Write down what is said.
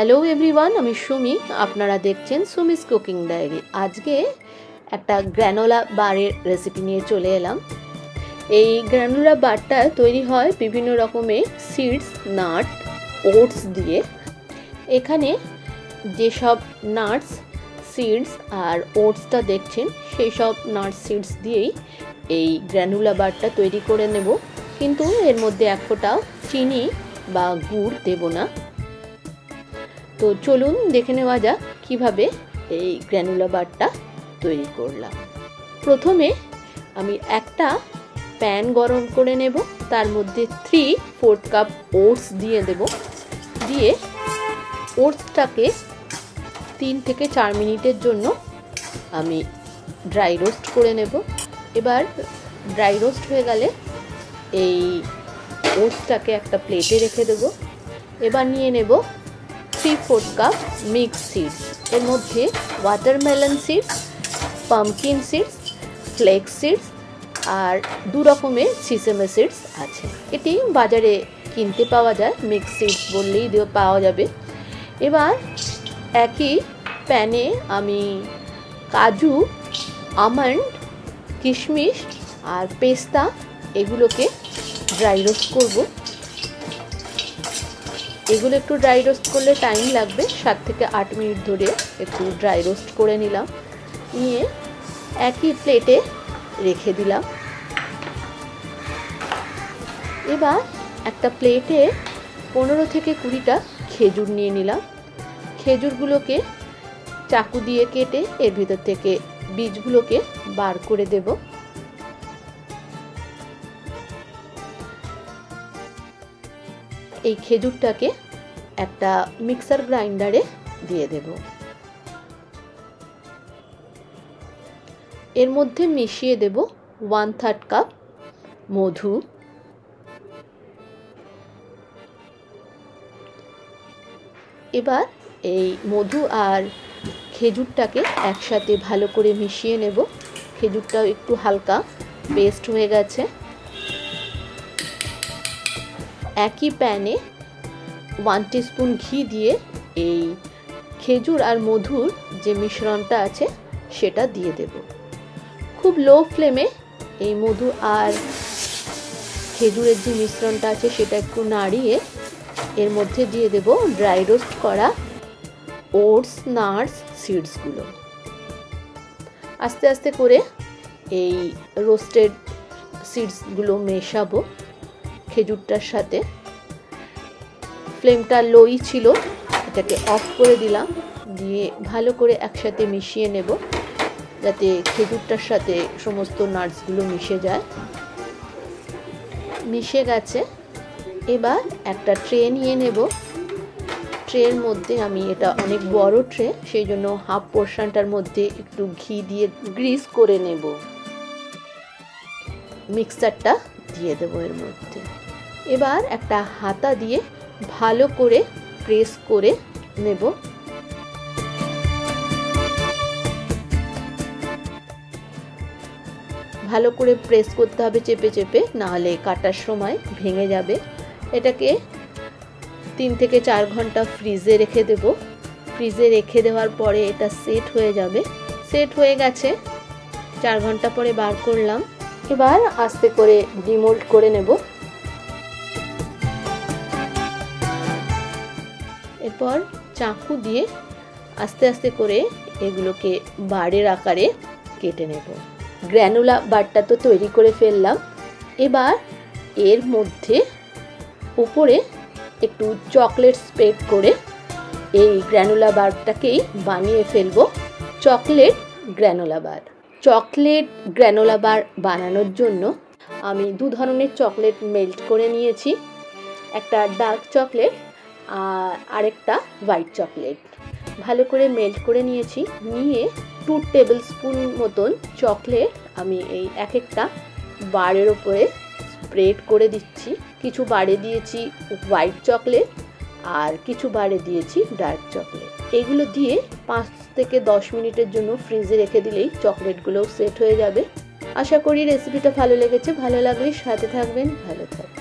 Hello everyone, আমি সুমি। আপনারা দেখছেন সুমিস কুকিং ডায়েরি। আজকে একটা গ্র্যানোলা বারের রেসিপি নিয়ে চলে এলাম। এই গ্র্যানোলা বারটা তৈরি হয় বিভিন্ন রকমের সিডস, নাট, ওটস দিয়ে। এখানে যেসব নাটস, সিডস আর ওটসটা দেখছেন সেই সব নাটস, সিডস দিয়েই এই গ্র্যানোলা বারটা তৈরি করে নেব, কিন্তু এর মধ্যে এক ফোঁটাও চিনি বা গুড় দেব না। তো চলুন দেখে নেওয়া যাক কীভাবে এই গ্র্যানোলা বারটা তৈরি করলাম। প্রথমে আমি একটা প্যান গরম করে নেব, তার মধ্যে 3/4 কাপ ওটস দিয়ে দেব। দিয়ে ওটসটাকে 3 থেকে 4 মিনিটের জন্য আমি ড্রাই রোস্ট করে নেব। এবার ড্রাই রোস্ট হয়ে গেলে এই ওটসটাকে একটা প্লেটে রেখে দেব। এবার নিয়ে নেব 3/4 কাপ মিক্স সিডস। এর মধ্যে watermelon seeds, pumpkin seeds, flax seeds আর 2 রকমের সিসেমে সিডস আছে। এটি বাজারে কিনতে পাওয়া যায়, মিক্স সিডস বললেই পাওয়া যাবে। এবার একই প্যানে আমি কাজু, আমন্ড, কিশমিশ আর পেস্তা এগুলোকে ড্রাই রোস্ট করব। এগুলো একটু ড্রাই রোস্ট করলে টাইম লাগবে, 7 থেকে 8 মিনিট ধরে একটু ড্রাই রোস্ট করে নিলাম। নিয়ে একই প্লেটে রেখে দিলাম। এবার একটা প্লেটে 15 থেকে 20টা খেজুর নিয়ে নিলাম। খেজুরগুলোকে চাকু দিয়ে কেটে এর ভিতর থেকে বীজগুলোকে বার করে দেব। এই খেজুরটাকে একটা মিক্সার গ্রাইন্ডারে দিয়ে দেব। এর মধ্যে মিশিয়ে দেব 1/3 কাপ মধু। এবার এই মধু আর খেজুরটাকে একসাথে ভালো করে মিশিয়ে নেব। খেজুরটাও একটু হালকা পেস্ট হয়ে গেছে। একই প্যানে 1 টিস্পুন ঘি দিয়ে এই খেজুর আর মধুর যে মিশ্রণটা আছে সেটা দিয়ে দেব। খুব লো ফ্লেমে এই মধু আর খেজুরের যে মিশ্রণটা আছে সেটা একটু নাড়িয়ে এর মধ্যে দিয়ে দেব ড্রাই রোস্ট করা ওটস, নাটস, সিডসগুলো। আস্তে আস্তে করে এই রোস্টেড সিডসগুলো মেশাবো খেজুরটার সাথে। ফ্লেমটা লোই ছিল, এটাকে অফ করে দিলাম। দিয়ে ভালো করে একসাথে মিশিয়ে নেব যাতে খেজুরটার সাথে সমস্ত নাটসগুলো মিশে যায়। মিশে গেছে। এবার একটা ট্রে নিয়ে নেব। ট্রের মধ্যে আমি, এটা অনেক বড় ট্রে, সেই জন্য হাফ পোর্শনটার মধ্যে একটু ঘি দিয়ে গ্রিস করে নেব। মিক্সারটা দিয়ে দেবো এর মধ্যে। এবার একটা হাতা দিয়ে ভালো করে প্রেস করে নেব। ভালো করে প্রেস করতে হবে চেপে চেপে, নাহলে কাটার সময় ভেঙে যাবে। এটাকে 3 থেকে 4 ঘন্টা ফ্রিজে রেখে দেব। ফ্রিজে রেখে দেওয়ার পরে এটা সেট হয়ে যাবে। সেট হয়ে গেছে, 4 ঘন্টা পরে বার করলাম। এবার আস্তে করে ডিমোল্ড করে নেব। এরপর চাকু দিয়ে আস্তে আস্তে করে এগুলোকে বারের আকারে কেটে নেব। গ্র্যানোলা বারটা তো তৈরি করে ফেললাম। এবার এর মধ্যে উপরে একটু চকলেট স্প্রেড করে এই গ্র্যানোলা বারটাকেই বানিয়ে ফেলবো চকলেট গ্র্যানোলা বার। চকলেট গ্র্যানোলা বার বানানোর জন্য আমি 2 ধরনের চকলেট মেল্ট করে নিয়েছি, একটা ডার্ক চকলেট আর আরেকটা হোয়াইট চকলেট। ভালো করে মেল্ট করে নিয়েছি। নিয়ে 2 টেবিল স্পুন মতন চকলেট আমি এই এক একটা বারের ওপরে স্প্রেড করে দিচ্ছি। কিছু বারে দিয়েছি হোয়াইট চকলেট আর কিছু বারে দিয়েছি ডার্ক চকলেট। এগুলো দিয়ে 5 থেকে 10 মিনিটের জন্য ফ্রিজে রেখে দিলেই চকলেটগুলোও সেট হয়ে যাবে। আশা করি রেসিপিটা ভালো লেগেছে। ভালো লাগলে সাথে থাকবেন। ভালো থাকবেন।